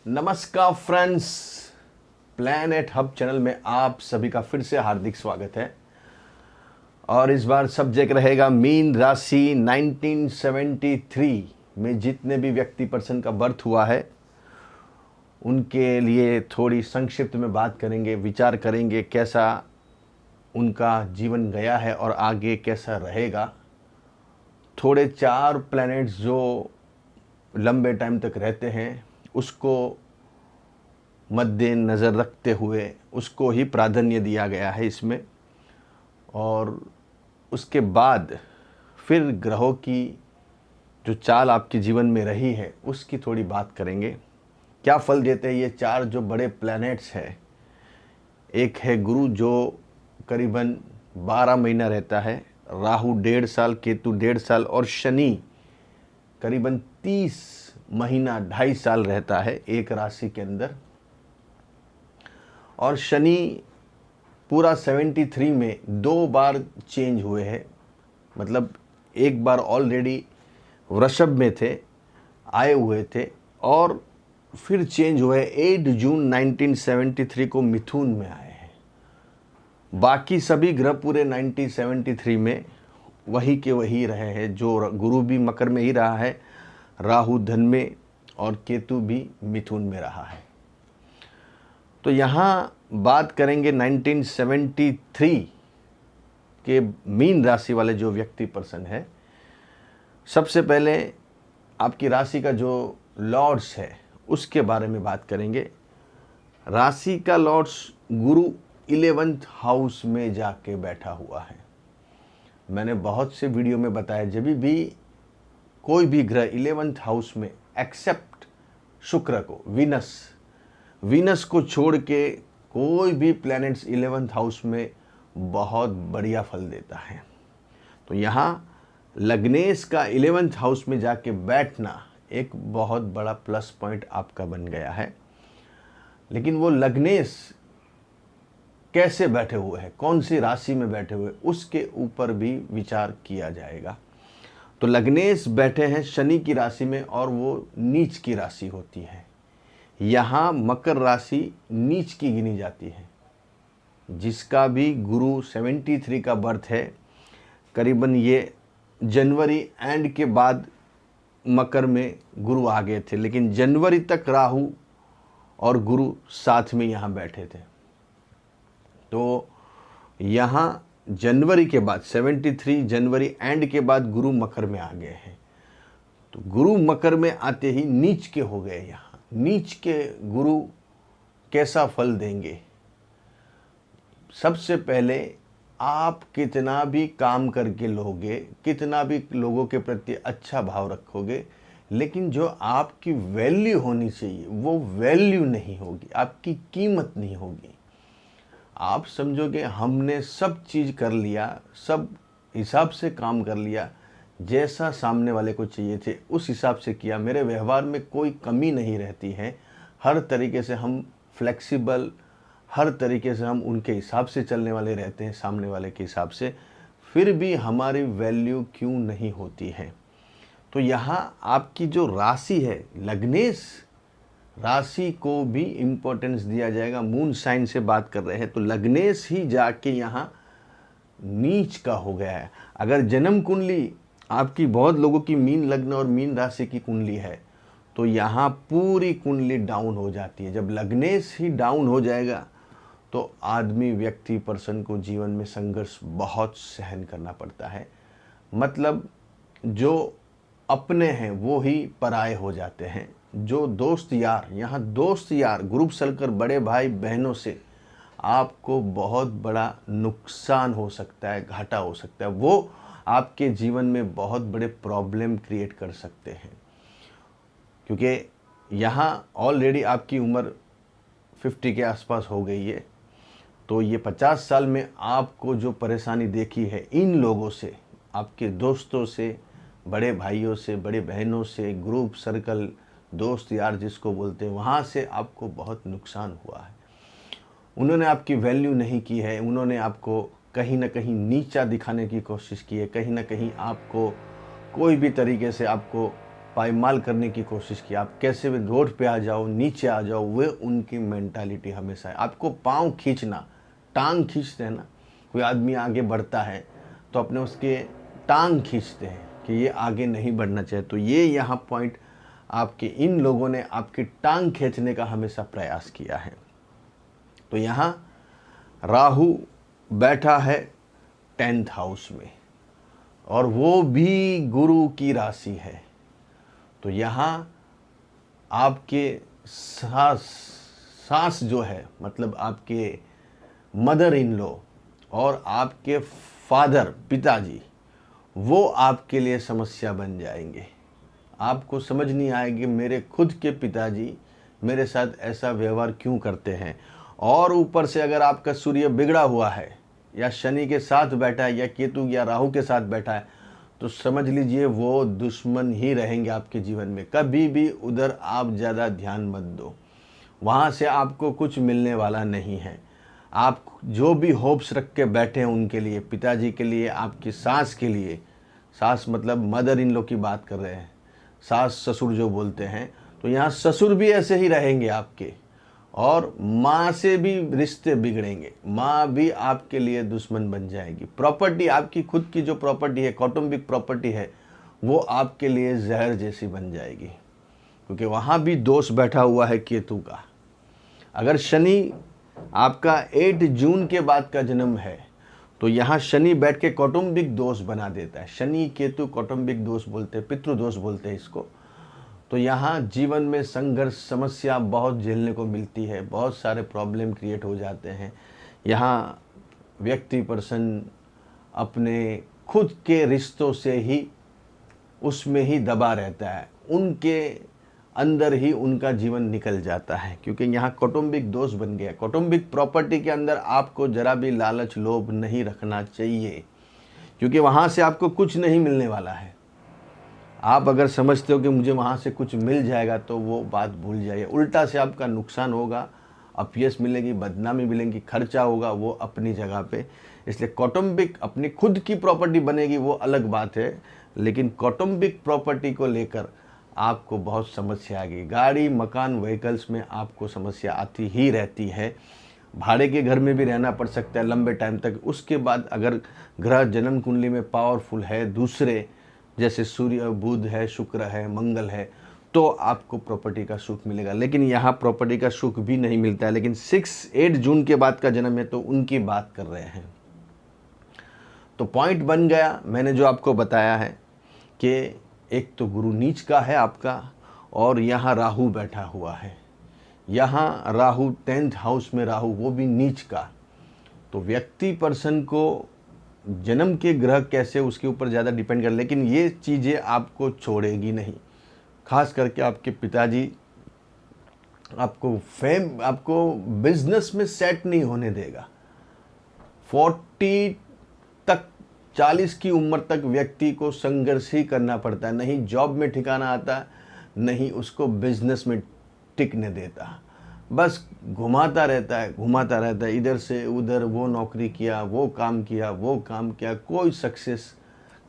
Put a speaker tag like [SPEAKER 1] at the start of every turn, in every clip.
[SPEAKER 1] नमस्कार friends, planet hub channel में आप सभी का फिर से हार्दिक स्वागत है। और इस बार सब्जेक्ट रहेगा मीन राशि। 1973 में जितने भी व्यक्ति पर्सन का बर्थ हुआ है उनके लिए थोड़ी संक्षिप्त में बात करेंगे, विचार करेंगे कैसा उनका जीवन गया है और आगे कैसा रहेगा। थोड़े 4 प्लैनेट्स जो लंबे टाइम तक रहते हैं उसको मद्देनज़र रखते हुए उसको ही प्राधान्य दिया गया है इसमें। और उसके बाद फिर ग्रहों की जो चाल आपके जीवन में रही है उसकी थोड़ी बात करेंगे। क्या फल देते हैं ये 4 जो बड़े प्लैनेट्स हैं। एक है गुरु जो करीबन 12 महीना रहता है, राहु 1.5 साल, केतु 1.5 साल और शनि करीबन 30 महीना 2.5 साल रहता है एक राशि के अंदर। और शनि पूरा 73 में 2 बार चेंज हुए हैं, मतलब एक बार ऑलरेडी वृषभ में थे, आए हुए थे और फिर चेंज हुए 8 जून 1973 को मिथुन में आए हैं। बाकी सभी ग्रह पूरे 1973 में वही के वही रहे हैं। जो गुरु भी मकर में ही रहा है, राहु धन में और केतु भी मिथुन में रहा है। तो यहाँ बात करेंगे 1973 के मीन राशि वाले जो व्यक्ति पर्सन है। सबसे पहले आपकी राशि का जो लॉर्ड्स है उसके बारे में बात करेंगे। राशि का लॉर्ड्स गुरु 11th हाउस में जाके बैठा हुआ है। मैंने बहुत से वीडियो में बताया, जब भी कोई भी ग्रह 11th हाउस में एक्सेप्ट शुक्र को, वीनस को छोड़ के कोई भी प्लैनेट्स 11th हाउस में बहुत बढ़िया फल देता है। तो यहाँ लग्नेश का 11th हाउस में जाके बैठना एक बहुत बड़ा प्लस पॉइंट आपका बन गया है। लेकिन वो लग्नेश कैसे बैठे हुए हैं, कौन सी राशि में बैठे हुए, उसके ऊपर भी विचार किया जाएगा। तो लग्नेश बैठे हैं शनि की राशि में और वो नीच की राशि होती है। यहाँ मकर राशि नीच की गिनी जाती है। जिसका भी गुरु 73 का बर्थ है, करीबन ये जनवरी एंड के बाद मकर में गुरु आ गए थे, लेकिन जनवरी तक राहु और गुरु साथ में यहाँ बैठे थे। तो यहाँ जनवरी के बाद 73 जनवरी एंड के बाद गुरु मकर में आ गए हैं। तो गुरु मकर में आते ही नीच के हो गए। यहाँ नीच के गुरु कैसा फल देंगे? सबसे पहले आप कितना भी काम करके लोगे, कितना भी लोगों के प्रति अच्छा भाव रखोगे, लेकिन जो आपकी वैल्यू होनी चाहिए वो वैल्यू नहीं होगी, आपकी कीमत नहीं होगी। आप समझोगे हमने सब चीज़ कर लिया, सब हिसाब से काम कर लिया, जैसा सामने वाले को चाहिए थे उस हिसाब से किया, मेरे व्यवहार में कोई कमी नहीं रहती है, हर तरीके से हम फ्लेक्सिबल, हर तरीके से हम उनके हिसाब से चलने वाले रहते हैं, सामने वाले के हिसाब से, फिर भी हमारी वैल्यू क्यों नहीं होती है? तो यहाँ आपकी जो राशि है, लग्नेश राशि को भी इम्पोर्टेंस दिया जाएगा। मून साइन से बात कर रहे हैं तो लग्नेश ही जाके यहाँ नीच का हो गया है। अगर जन्म कुंडली आपकी, बहुत लोगों की मीन लग्न और मीन राशि की कुंडली है, तो यहाँ पूरी कुंडली डाउन हो जाती है। जब लग्नेश ही डाउन हो जाएगा तो आदमी, व्यक्ति, पर्सन को जीवन में संघर्ष बहुत सहन करना पड़ता है। मतलब जो अपने हैं वो ही पराये हो जाते हैं। जो दोस्त यार, यहाँ दोस्त यार, ग्रुप सर्कल, बड़े भाई बहनों से आपको बहुत बड़ा नुकसान हो सकता है, घाटा हो सकता है। वो आपके जीवन में बहुत बड़े प्रॉब्लम क्रिएट कर सकते हैं, क्योंकि यहाँ ऑलरेडी आपकी उम्र 50 के आसपास हो गई है। तो ये 50 साल में आपको जो परेशानी देखी है इन लोगों से, आपके दोस्तों से, बड़े भाइयों से, बड़े बहनों से, ग्रुप सर्कल, दोस्त यार जिसको बोलते हैं, वहाँ से आपको बहुत नुकसान हुआ है। उन्होंने आपकी वैल्यू नहीं की है, उन्होंने आपको कहीं ना कहीं नीचा दिखाने की कोशिश की है, कहीं ना कहीं आपको कोई भी तरीके से आपको पायमाल करने की कोशिश की, आप कैसे भी रोड पे आ जाओ, नीचे आ जाओ, वे उनकी मेंटालिटी हमेशा है। आपको पाँव खींचना, टांग खींचते हैं ना, कोई आदमी आगे बढ़ता है तो अपने उसके टांग खींचते हैं कि ये आगे नहीं बढ़ना चाहिए। तो ये यहाँ पॉइंट, आपके इन लोगों ने आपकी टांग खींचने का हमेशा प्रयास किया है। तो यहाँ राहु बैठा है 10th हाउस में, और वो भी गुरु की राशि है। तो यहाँ आपके सास जो है, मतलब आपके मदर इन लॉ और आपके फादर, पिताजी, वो आपके लिए समस्या बन जाएंगे। आपको समझ नहीं आएगी मेरे खुद के पिताजी मेरे साथ ऐसा व्यवहार क्यों करते हैं। और ऊपर से अगर आपका सूर्य बिगड़ा हुआ है, या शनि के साथ बैठा है, या केतु या राहु के साथ बैठा है, तो समझ लीजिए वो दुश्मन ही रहेंगे आपके जीवन में। कभी भी उधर आप ज़्यादा ध्यान मत दो, वहाँ से आपको कुछ मिलने वाला नहीं है। आप जो भी होप्स रख के बैठे हैं उनके लिए, पिताजी के लिए, आपकी सास के लिए, सास मतलब मदर इन लॉ की बात कर रहे हैं, सास ससुर जो बोलते हैं, तो यहाँ ससुर भी ऐसे ही रहेंगे आपके। और माँ से भी रिश्ते बिगड़ेंगे, माँ भी आपके लिए दुश्मन बन जाएगी। प्रॉपर्टी, आपकी खुद की जो प्रॉपर्टी है, कौटुंबिक प्रॉपर्टी है, वो आपके लिए जहर जैसी बन जाएगी, क्योंकि वहाँ भी दोष बैठा हुआ है केतु का। अगर शनि आपका 8 जून के बाद का जन्म है, तो यहाँ शनि बैठ के कौटुंबिक दोष बना देता है। शनि केतु कौटुंबिक दोष बोलते हैं, पितृदोष बोलते हैं इसको। तो यहाँ जीवन में संघर्ष, समस्या बहुत झेलने को मिलती है, बहुत सारे प्रॉब्लम क्रिएट हो जाते हैं। यहाँ व्यक्ति पर्सन अपने खुद के रिश्तों से ही उसमें ही दबा रहता है, उनके अंदर ही उनका जीवन निकल जाता है, क्योंकि यहाँ कौटुंबिक दोष बन गया। कौटुंबिक प्रॉपर्टी के अंदर आपको जरा भी लालच, लोभ नहीं रखना चाहिए, क्योंकि वहाँ से आपको कुछ नहीं मिलने वाला है। आप अगर समझते हो कि मुझे वहाँ से कुछ मिल जाएगा, तो वो बात भूल जाइए। उल्टा से आपका नुकसान होगा, अपयश मिलेगी, बदनामी मिलेगी, खर्चा होगा, वो अपनी जगह पे। इसलिए कौटुंबिक अपनी खुद की प्रॉपर्टी बनेगी वो अलग बात है, लेकिन कौटुंबिक प्रॉपर्टी को लेकर आपको बहुत समस्या आएगी। गाड़ी, मकान, व्हीकल्स में आपको समस्या आती ही रहती है। भाड़े के घर में भी रहना पड़ सकता है लंबे टाइम तक। उसके बाद अगर ग्रह जन्म कुंडली में पावरफुल है दूसरे, जैसे सूर्य, बुध है, शुक्र है, मंगल है, तो आपको प्रॉपर्टी का सुख मिलेगा। लेकिन यहाँ प्रॉपर्टी का सुख भी नहीं मिलता है। लेकिन 6-8 जून के बाद का जन्म है, तो उनकी बात कर रहे हैं। तो पॉइंट बन गया, मैंने जो आपको बताया है कि एक तो गुरु नीच का है आपका, और यहाँ राहु बैठा हुआ है। यहाँ राहु 10th हाउस में, राहु वो भी नीच का। तो व्यक्ति पर्सन को जन्म के ग्रह कैसे, उसके ऊपर ज़्यादा डिपेंड कर, लेकिन ये चीज़ें आपको छोड़ेगी नहीं। खास करके आपके पिताजी आपको बिजनेस में सेट नहीं होने देगा। 40 तक, 40 की उम्र तक व्यक्ति को संघर्ष ही करना पड़ता है। नहीं जॉब में ठिकाना आता, नहीं उसको बिजनेस में टिकने देता। बस घुमाता रहता है इधर से उधर, वो नौकरी किया, वो काम किया, कोई सक्सेस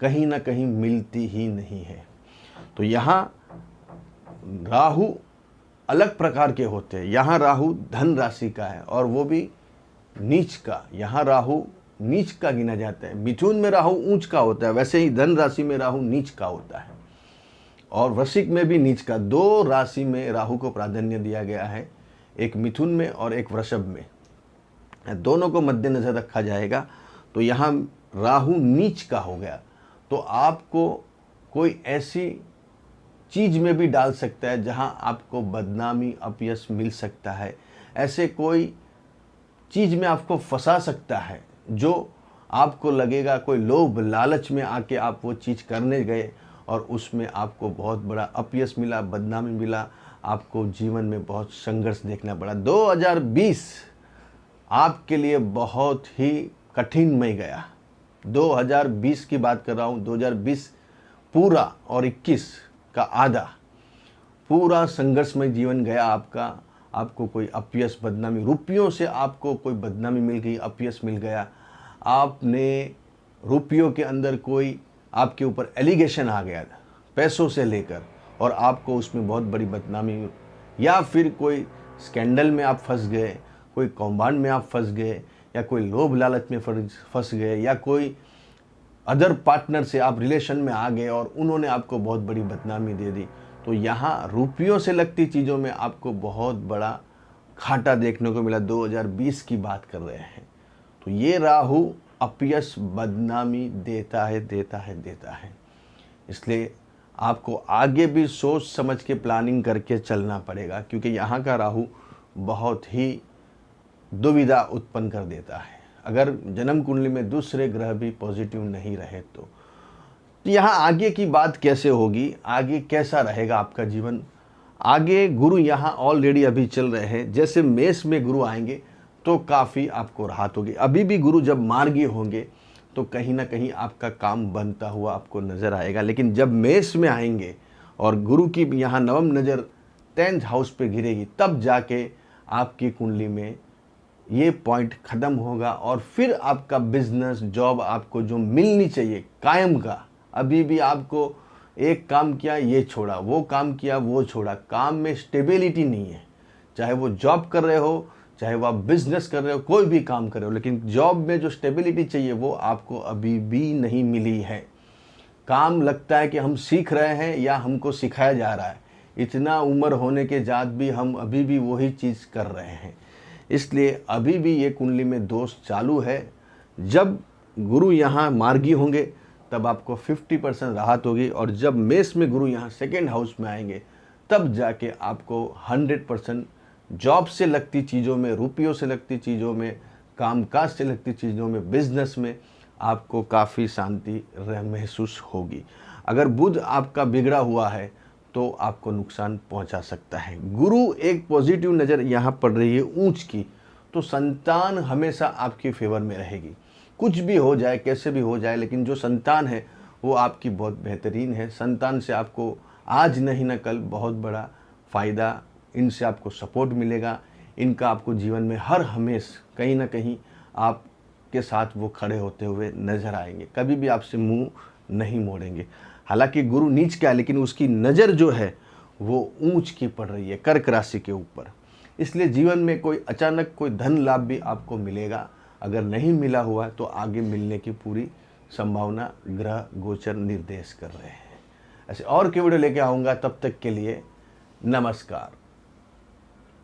[SPEAKER 1] कहीं ना कहीं मिलती ही नहीं है। तो यहाँ राहु अलग प्रकार के होते हैं। यहाँ राहु धन राशि का है, और वो भी नीच का। यहाँ राहु नीच का गिना जाता है। मिथुन में राहु ऊंच का होता है, वैसे ही धन राशि में राहु नीच का होता है, और वृश्चिक में भी नीच का। 2 राशि में राहु को प्राधान्य दिया गया है, एक मिथुन में और एक वृषभ में, दोनों को मद्देनजर रखा जाएगा। तो यहाँ राहु नीच का हो गया, तो आपको कोई ऐसी चीज़ में भी डाल सकता है जहाँ आपको बदनामी, अपयश मिल सकता है। ऐसे कोई चीज़ में आपको फंसा सकता है जो आपको लगेगा, कोई लोभ लालच में आके आप वो चीज़ करने गए और उसमें आपको बहुत बड़ा अपयश मिला, बदनामी मिला, आपको जीवन में बहुत संघर्ष देखना पड़ा। 2020 आपके लिए बहुत ही कठिनमय गया। 2020 की बात कर रहा हूँ, 2020 पूरा और 21 का आधा पूरा संघर्षमय जीवन गया आपका। आपको कोई अपयश, बदनामी, रुपयों से आपको कोई बदनामी मिल गई, अपयश मिल गया। आपने रुपयों के अंदर कोई आपके ऊपर एलिगेशन आ गया था पैसों से लेकर, और आपको उसमें बहुत बड़ी बदनामी, या फिर कोई स्कैंडल में आप फंस गए, कोई कौभांड में आप फंस गए, या कोई लोभ लालच में फंस गए, या कोई अदर पार्टनर से आप रिलेशन में आ गए और उन्होंने आपको बहुत बड़ी बदनामी दे दी, तो यहाँ रुपयों से लगती चीज़ों में आपको बहुत बड़ा घाटा देखने को मिला। 2020 की बात कर रहे हैं। तो ये राहु अपयश, बदनामी देता है देता है देता है। इसलिए आपको आगे भी सोच समझ के प्लानिंग करके चलना पड़ेगा, क्योंकि यहाँ का राहु बहुत ही दुविधा उत्पन्न कर देता है। अगर जन्म कुंडली में दूसरे ग्रह भी पॉजिटिव नहीं रहे तो यहाँ आगे की बात कैसे होगी, आगे कैसा रहेगा आपका जीवन। आगे गुरु यहाँ ऑलरेडी अभी चल रहे हैं। जैसे मेष में गुरु आएंगे तो काफ़ी आपको राहत होगी। अभी भी गुरु जब मार्गी होंगे तो कहीं ना कहीं आपका काम बनता हुआ आपको नज़र आएगा। लेकिन जब मेष में आएंगे और गुरु की यहाँ नवम नज़र 10th हाउस पे गिरेगी, तब जाके आपकी कुंडली में ये पॉइंट ख़त्म होगा और फिर आपका बिजनेस, जॉब आपको जो मिलनी चाहिए कायम का, अभी भी आपको एक काम किया ये छोड़ा, वो काम किया वो छोड़ा, काम में स्टेबिलिटी नहीं है। चाहे वो जॉब कर रहे हो, चाहे वो आप बिजनेस कर रहे हो, कोई भी काम कर रहे हो, लेकिन जॉब में जो स्टेबिलिटी चाहिए वो आपको अभी भी नहीं मिली है। काम लगता है कि हम सीख रहे हैं या हमको सिखाया जा रहा है। इतना उम्र होने के बाद भी हम अभी भी वही चीज़ कर रहे हैं। इसलिए अभी भी ये कुंडली में दोष चालू है। जब गुरु यहाँ मार्गी होंगे तब आपको 50% राहत होगी, और जब मेष में गुरु यहाँ 2nd हाउस में आएंगे तब जाके आपको 100% जॉब से लगती चीज़ों में, रुपयों से लगती चीज़ों में, कामकाज से लगती चीज़ों में, बिजनेस में आपको काफ़ी शांति महसूस होगी। अगर बुध आपका बिगड़ा हुआ है तो आपको नुकसान पहुंचा सकता है। गुरु एक पॉजिटिव नज़र यहाँ पड़ रही है ऊंच की, तो संतान हमेशा आपके फेवर में रहेगी। कुछ भी हो जाए, कैसे भी हो जाए, लेकिन जो संतान है वो आपकी बहुत बेहतरीन है। संतान से आपको आज नहीं न कल बहुत बड़ा फ़ायदा, इनसे आपको सपोर्ट मिलेगा। इनका आपको जीवन में हर हमेशा कहीं ना कहीं आपके साथ वो खड़े होते हुए नज़र आएंगे, कभी भी आपसे मुंह नहीं मोड़ेंगे। हालांकि गुरु नीच का है, लेकिन उसकी नज़र जो है वो ऊंच की पड़ रही है कर्क राशि के ऊपर। इसलिए जीवन में कोई अचानक कोई धन लाभ भी आपको मिलेगा। अगर नहीं मिला हुआ है तो आगे मिलने की पूरी संभावना ग्रह गोचर निर्देश कर रहे हैं। ऐसे और के वीडियो लेके आऊँगा, तब तक के लिए नमस्कार।